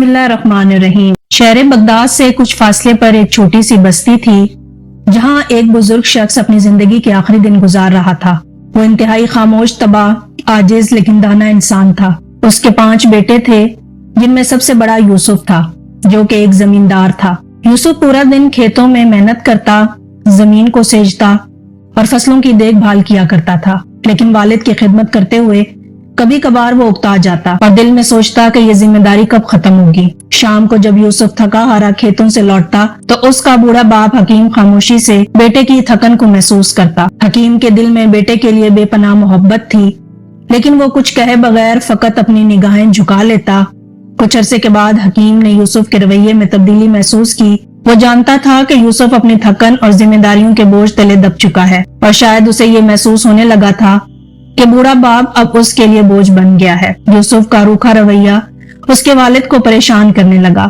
بسم اللہ الرحمن الرحیم۔ شہر بغداد سے کچھ فاصلے پر ایک چھوٹی سی بستی تھی جہاں ایک بزرگ شخص اپنی زندگی کے آخری دن گزار رہا تھا۔ وہ انتہائی خاموش، تباہ، عاجز لیکن دانا انسان تھا۔ اس کے 5 بیٹے تھے جن میں سب سے بڑا یوسف تھا جو کہ ایک زمیندار تھا۔ یوسف پورا دن کھیتوں میں محنت کرتا، زمین کو سینچتا اور فصلوں کی دیکھ بھال کیا کرتا تھا، لیکن والد کی خدمت کرتے ہوئے کبھی کبھار وہ اکتا جاتا اور دل میں سوچتا کہ یہ ذمہ داری کب ختم ہوگی۔ شام کو جب یوسف تھکا ہارا کھیتوں سے لوٹتا تو اس کا بوڑھا باپ حکیم خاموشی سے بیٹے کی تھکن کو محسوس کرتا۔ حکیم کے دل میں بیٹے کے لیے بے پناہ محبت تھی، لیکن وہ کچھ کہے بغیر فقط اپنی نگاہیں جھکا لیتا۔ کچھ عرصے کے بعد حکیم نے یوسف کے رویے میں تبدیلی محسوس کی۔ وہ جانتا تھا کہ یوسف اپنی تھکن اور ذمہ داریوں کے بوجھ تلے دب چکا ہے، اور شاید اسے یہ محسوس ہونے لگا تھا کہ بوڑھا باپ اب اس کے لیے بوجھ بن گیا ہے۔ یوسف کا روکھا رویہ اس کے والد کو پریشان کرنے لگا۔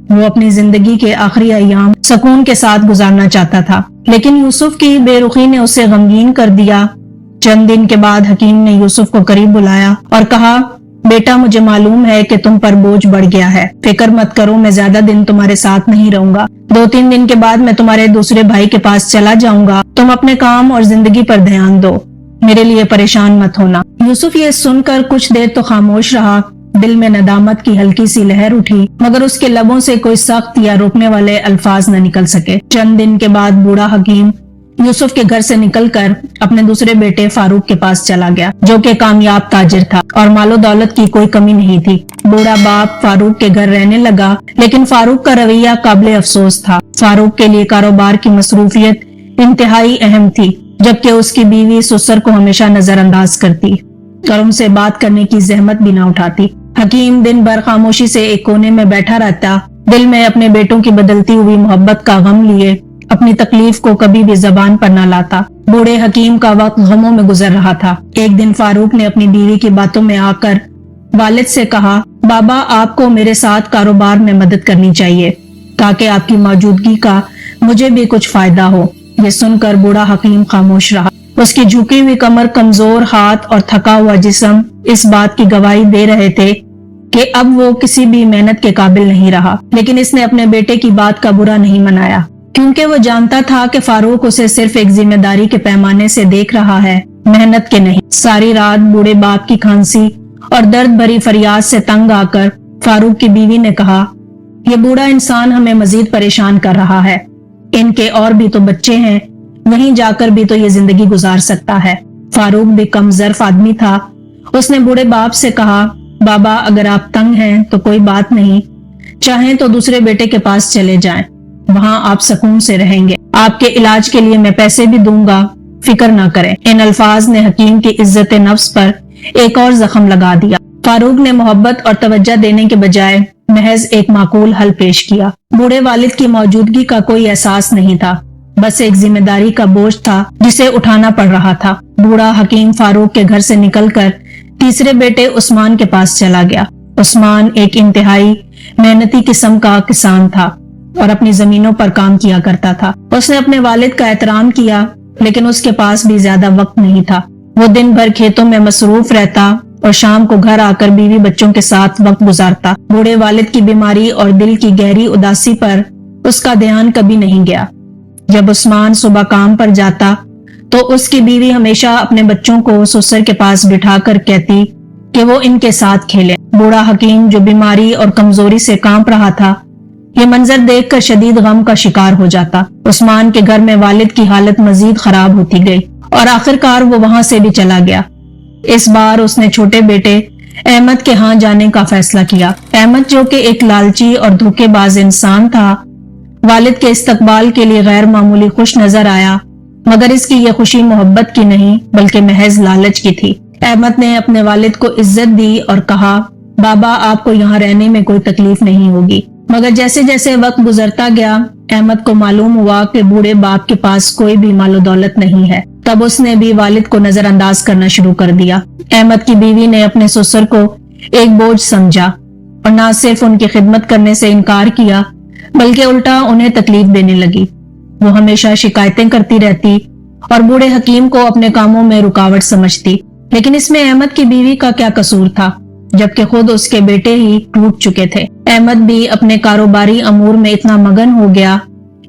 وہ اپنی زندگی کے آخری ایام سکون کے ساتھ گزارنا چاہتا تھا، لیکن یوسف کی بے رخی نے اسے غمگین کر دیا۔ چند دن کے بعد حکیم نے یوسف کو قریب بلایا اور کہا، بیٹا مجھے معلوم ہے کہ تم پر بوجھ بڑھ گیا ہے، فکر مت کرو، میں زیادہ دن تمہارے ساتھ نہیں رہوں گا۔ 2-3 دن کے بعد میں تمہارے دوسرے بھائی کے پاس چلا جاؤں گا، تم اپنے کام اور زندگی پر دھیان دو، میرے لیے پریشان مت ہونا۔ یوسف یہ سن کر کچھ دیر تو خاموش رہا، دل میں ندامت کی ہلکی سی لہر اٹھی، مگر اس کے لبوں سے کوئی سخت یا روکنے والے الفاظ نہ نکل سکے۔ چند دن کے بعد بوڑھا حکیم یوسف کے گھر سے نکل کر اپنے دوسرے بیٹے فاروق کے پاس چلا گیا، جو کہ کامیاب تاجر تھا اور مال و دولت کی کوئی کمی نہیں تھی۔ بوڑھا باپ فاروق کے گھر رہنے لگا، لیکن فاروق کا رویہ قابل افسوس تھا۔ فاروق کے لیے کاروبار کی مصروفیت انتہائی اہم تھی، جبکہ اس کی بیوی سسر کو ہمیشہ نظر انداز کرتی اور ان سے بات کرنے کی زحمت بھی نہ اٹھاتی۔ حکیم دن بھر خاموشی سے ایک کونے میں بیٹھا رہتا، دل میں اپنے بیٹوں کی بدلتی ہوئی محبت کا غم لیے اپنی تکلیف کو کبھی بھی زبان پر نہ لاتا۔ بوڑھے حکیم کا وقت غموں میں گزر رہا تھا۔ ایک دن فاروق نے اپنی بیوی کی باتوں میں آ کر والد سے کہا، بابا آپ کو میرے ساتھ کاروبار میں مدد کرنی چاہیے تاکہ آپ کی موجودگی کا مجھے بھی کچھ فائدہ ہو۔ یہ سن کر بوڑھا حکیم خاموش رہا۔ اس کی جھکی ہوئی کمر، کمزور ہاتھ اور تھکا ہوا جسم اس بات کی گواہی دے رہے تھے کہ اب وہ کسی بھی محنت کے قابل نہیں رہا، لیکن اس نے اپنے بیٹے کی بات کا برا نہیں منایا، کیونکہ وہ جانتا تھا کہ فاروق اسے صرف ایک ذمہ داری کے پیمانے سے دیکھ رہا ہے، محنت کے نہیں۔ ساری رات بوڑھے باپ کی کھانسی اور درد بھری فریاد سے تنگ آ کر فاروق کی بیوی نے کہا، یہ بوڑھا انسان ہمیں مزید پریشان کر رہا ہے، ان کے اور بھی تو بچے ہیں، وہیں جا کر بھی تو یہ زندگی گزار سکتا ہے۔ فاروق بھی کم ظرف آدمی تھا، اس نے بوڑھے باپ سے کہا، بابا اگر آپ تنگ ہیں تو کوئی بات نہیں، چاہیں تو دوسرے بیٹے کے پاس چلے جائیں، وہاں آپ سکون سے رہیں گے، آپ کے علاج کے لیے میں پیسے بھی دوں گا، فکر نہ کریں۔ ان الفاظ نے حکیم کی عزت نفس پر ایک اور زخم لگا دیا۔ فاروق نے محبت اور توجہ دینے کے بجائے محض ایک معقول حل پیش کیا۔ بوڑھے والد کی موجودگی کا کوئی احساس نہیں تھا، بس ایک ذمہ داری کا بوجھ تھا جسے اٹھانا پڑ رہا تھا۔ بوڑھا حکیم فاروق کے گھر سے نکل کر تیسرے بیٹے عثمان کے پاس چلا گیا۔ عثمان ایک انتہائی محنتی قسم کا کسان تھا اور اپنی زمینوں پر کام کیا کرتا تھا۔ اس نے اپنے والد کا احترام کیا، لیکن اس کے پاس بھی زیادہ وقت نہیں تھا۔ وہ دن بھر کھیتوں میں مصروف رہتا اور شام کو گھر آ کر بیوی بچوں کے ساتھ وقت گزارتا۔ بوڑھے والد کی بیماری اور دل کی گہری اداسی پر اس کا دھیان کبھی نہیں گیا۔ جب عثمان صبح کام پر جاتا تو اس کی بیوی ہمیشہ اپنے بچوں کو سسر کے پاس بٹھا کر کہتی کہ وہ ان کے ساتھ کھیلے۔ بوڑھا حکیم جو بیماری اور کمزوری سے کانپ رہا تھا، یہ منظر دیکھ کر شدید غم کا شکار ہو جاتا۔ عثمان کے گھر میں والد کی حالت مزید خراب ہوتی گئی اور آخرکار وہ وہاں سے بھی چلا گیا۔ اس بار اس نے چھوٹے بیٹے احمد کے ہاں جانے کا فیصلہ کیا۔ احمد جو کہ ایک لالچی اور دھوکے باز انسان تھا، والد کے استقبال کے لیے غیر معمولی خوش نظر آیا، مگر اس کی یہ خوشی محبت کی نہیں بلکہ محض لالچ کی تھی۔ احمد نے اپنے والد کو عزت دی اور کہا، بابا آپ کو یہاں رہنے میں کوئی تکلیف نہیں ہوگی۔ مگر جیسے جیسے وقت گزرتا گیا، احمد کو معلوم ہوا کہ بوڑھے باپ کے پاس کوئی بھی مال و دولت نہیں ہے۔ تب اس نے بھی والد کو نظر انداز کرنا شروع کر دیا۔ احمد کی بیوی نے اپنے سسر کو ایک بوجھ سمجھا اور نہ صرف ان کی خدمت کرنے سے انکار کیا بلکہ الٹا انہیں تکلیف دینے لگی۔ وہ ہمیشہ شکایتیں کرتی رہتی اور بوڑھے حکیم کو اپنے کاموں میں رکاوٹ سمجھتی، لیکن اس میں احمد کی بیوی کا کیا قصور تھا؟ جبکہ خود اس کے بیٹے ہی ٹوٹ چکے تھے۔ احمد بھی اپنے کاروباری امور میں اتنا مگن ہو گیا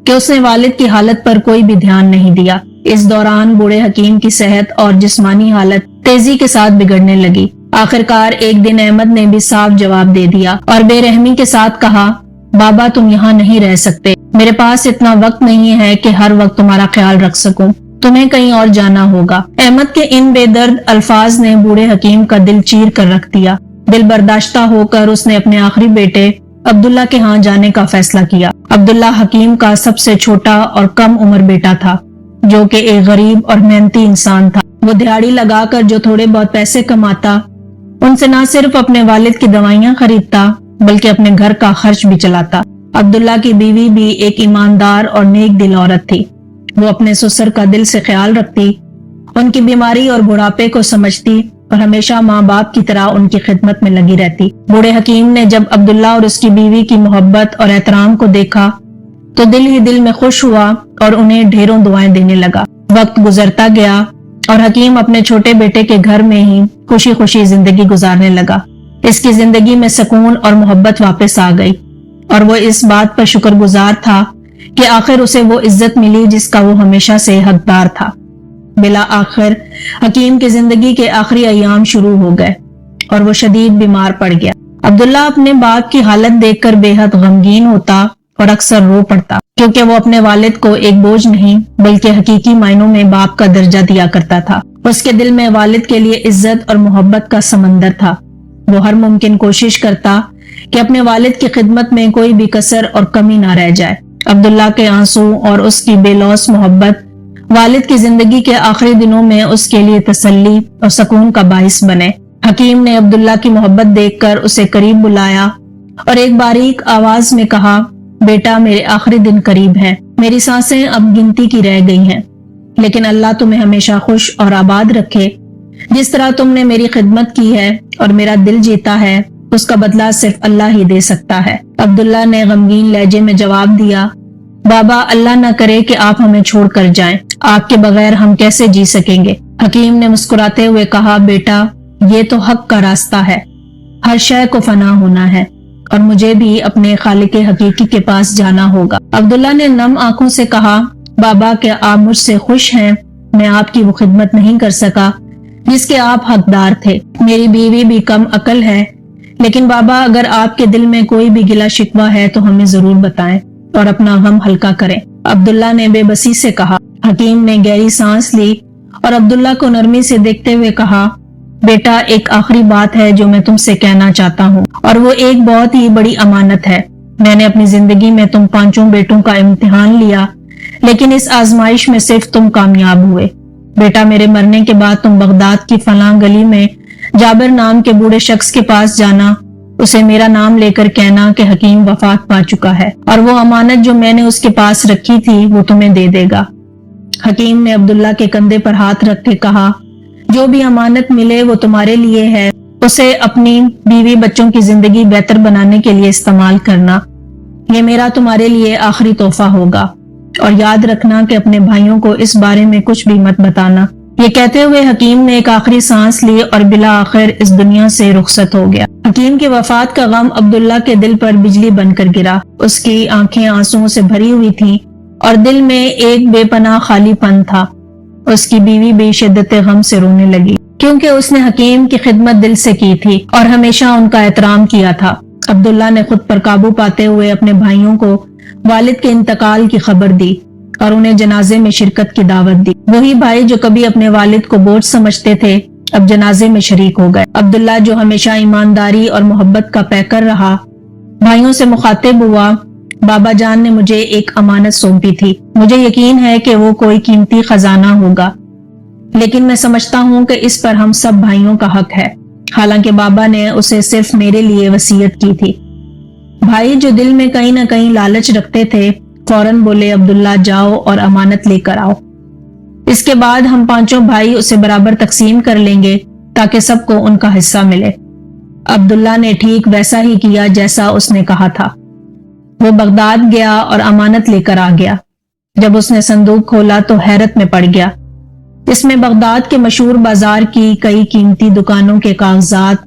کہ اس نے والد کی حالت پر کوئی بھی دھیان نہیں دیا۔ اس دوران بوڑھے حکیم کی صحت اور جسمانی حالت تیزی کے ساتھ بگڑنے لگی۔ آخرکار ایک دن احمد نے بھی صاف جواب دے دیا اور بے رحمی کے ساتھ کہا، بابا تم یہاں نہیں رہ سکتے، میرے پاس اتنا وقت نہیں ہے کہ ہر وقت تمہارا خیال رکھ سکوں، تمہیں کہیں اور جانا ہوگا۔ احمد کے ان بے درد الفاظ نے بوڑھے حکیم کا دل چیر کر رکھ دیا۔ دل برداشتہ ہو کر اس نے اپنے آخری بیٹے عبداللہ کے ہاں جانے کا فیصلہ کیا۔ عبداللہ حکیم کا سب سے چھوٹا اور کم عمر بیٹا تھا، جو کہ ایک غریب اور محنتی انسان تھا۔ وہ دیہاڑی لگا کر جو تھوڑے بہت پیسے کماتا، ان سے نہ صرف اپنے والد کی دوائیاں خریدتا بلکہ اپنے گھر کا خرچ بھی چلاتا۔ عبداللہ کی بیوی بھی ایک ایماندار اور نیک دل عورت تھی۔ وہ اپنے سسر کا دل سے خیال رکھتی، ان کی بیماری اور بڑھاپے کو سمجھتی اور ہمیشہ ماں باپ کی طرح ان کی خدمت میں لگی رہتی۔ بوڑھے حکیم نے جب عبداللہ اور اس کی بیوی کی محبت اور احترام کو دیکھا تو دل ہی دل میں خوش ہوا اور انہیں ڈھیروں دعائیں دینے لگا۔ وقت گزرتا گیا اور حکیم اپنے چھوٹے بیٹے کے گھر میں ہی خوشی خوشی زندگی گزارنے لگا۔ اس کی زندگی میں سکون اور محبت واپس آ گئی اور وہ اس بات پر شکر گزار تھا کہ آخر اسے وہ عزت ملی جس کا وہ ہمیشہ سے حقدار تھا۔ بلا آخر حکیم کی زندگی کے آخری ایام شروع ہو گئے اور وہ شدید بیمار پڑ گیا۔ عبداللہ اپنے باپ کی حالت دیکھ کر بے حد غمگین ہوتا اور اکثر رو پڑتا، کیونکہ وہ اپنے والد کو ایک بوجھ نہیں بلکہ حقیقی معنوں میں باپ کا درجہ دیا کرتا تھا۔ اس کے دل میں والد کے لیے عزت اور محبت کا سمندر تھا۔ وہ ہر ممکن کوشش کرتا کہ اپنے والد کی خدمت میں کوئی بھی کسر اور کمی نہ رہ جائے۔ عبداللہ کے آنسو اور اس کی بے لوث محبت والد کی زندگی کے آخری دنوں میں اس کے لیے تسلی اور سکون کا باعث بنے۔ حکیم نے عبداللہ کی محبت دیکھ کر اسے قریب بلایا اور ایک باریک آواز میں کہا، بیٹا میرے آخری دن قریب ہیں، میری سانسیں اب گنتی کی رہ گئی ہیں، لیکن اللہ تمہیں ہمیشہ خوش اور آباد رکھے۔ جس طرح تم نے میری خدمت کی ہے اور میرا دل جیتا ہے، اس کا بدلہ صرف اللہ ہی دے سکتا ہے۔ عبداللہ نے غمگین لہجے میں جواب دیا، بابا اللہ نہ کرے کہ آپ ہمیں چھوڑ کر جائیں، آپ کے بغیر ہم کیسے جی سکیں گے؟ حکیم نے مسکراتے ہوئے کہا، بیٹا یہ تو حق کا راستہ ہے، ہر شے کو فنا ہونا ہے اور مجھے بھی اپنے خالق حقیقی کے پاس جانا ہوگا۔ عبداللہ نے نم آنکھوں سے کہا، بابا کیا آپ مجھ سے خوش ہیں؟ میں آپ کی وہ خدمت نہیں کر سکا جس کے آپ حقدار تھے۔ میری بیوی بھی کم عقل ہے، لیکن بابا اگر آپ کے دل میں کوئی بھی گلہ شکوہ ہے تو ہمیں ضرور بتائیں اور اپنا غم ہلکا کریں۔ عبداللہ نے بے بسی سے کہا۔ حکیم نے گہری سانس لی اور عبداللہ کو نرمی سے دیکھتے ہوئے کہا، بیٹا ایک آخری بات ہے جو میں تم سے کہنا چاہتا ہوں اور وہ ایک بہت ہی بڑی امانت ہے۔ میں نے اپنی زندگی میں تم پانچوں بیٹوں کا امتحان لیا، لیکن اس آزمائش میں صرف تم کامیاب ہوئے۔ بیٹا میرے مرنے کے بعد تم بغداد کی فلاں گلی میں جابر نام کے بوڑھے شخص کے پاس جانا، اسے میرا نام لے کر کہنا کہ حکیم وفات پا چکا ہے اور وہ امانت جو میں نے اس کے پاس رکھی تھی وہ تمہیں دے دے گا۔ حکیم نے عبداللہ کے کندھے پر ہاتھ رکھ کے کہا، جو بھی امانت ملے وہ تمہارے لیے ہے، اسے اپنی بیوی بچوں کی زندگی بہتر بنانے کے لیے استعمال کرنا، یہ میرا تمہارے لیے آخری تحفہ ہوگا، اور یاد رکھنا کہ اپنے بھائیوں کو اس بارے میں کچھ بھی مت بتانا۔ یہ کہتے ہوئے حکیم نے ایک آخری سانس لی اور بلا آخر اس دنیا سے رخصت ہو گیا۔ حکیم کی وفات کا غم عبداللہ کے دل پر بجلی بن کر گرا۔ اس کی آنکھیں آنسوؤں سے بھری ہوئی تھیں اور دل میں ایک بے پناہ خالی پن تھا۔ اس کی بیوی بھی شدت غم سے رونے لگی، کیونکہ اس نے حکیم کی خدمت دل سے کی تھی اور ہمیشہ ان کا احترام کیا تھا۔ عبداللہ نے خود پر قابو پاتے ہوئے اپنے بھائیوں کو والد کے انتقال کی خبر دی اور انہیں جنازے میں شرکت کی دعوت دی۔ وہی بھائی جو کبھی اپنے والد کو بوجھ سمجھتے تھے اب جنازے میں شریک ہو گئے۔ عبداللہ جو ہمیشہ ایمانداری اور محبت کا پیکر رہا، بھائیوں سے مخاطب ہوا، بابا جان نے مجھے ایک امانت سونپی تھی، مجھے یقین ہے کہ وہ کوئی قیمتی خزانہ ہوگا، لیکن میں سمجھتا ہوں کہ اس پر ہم سب بھائیوں کا حق ہے، حالانکہ بابا نے اسے صرف میرے لیے وصیت کی تھی۔ بھائی جو دل میں کہیں نہ کہیں لالچ رکھتے تھے فوراً بولے، عبداللہ جاؤ اور امانت لے کر آؤ، اس کے بعد ہم پانچوں بھائی اسے برابر تقسیم کر لیں گے تاکہ سب کو ان کا حصہ ملے۔ عبداللہ نے ٹھیک ویسا ہی کیا جیسا اس نے کہا تھا۔ وہ بغداد گیا اور امانت لے کر آ گیا۔ جب اس نے صندوق کھولا تو حیرت میں پڑ گیا۔ اس میں بغداد کے مشہور بازار کی کئی قیمتی دکانوں کے کاغذات،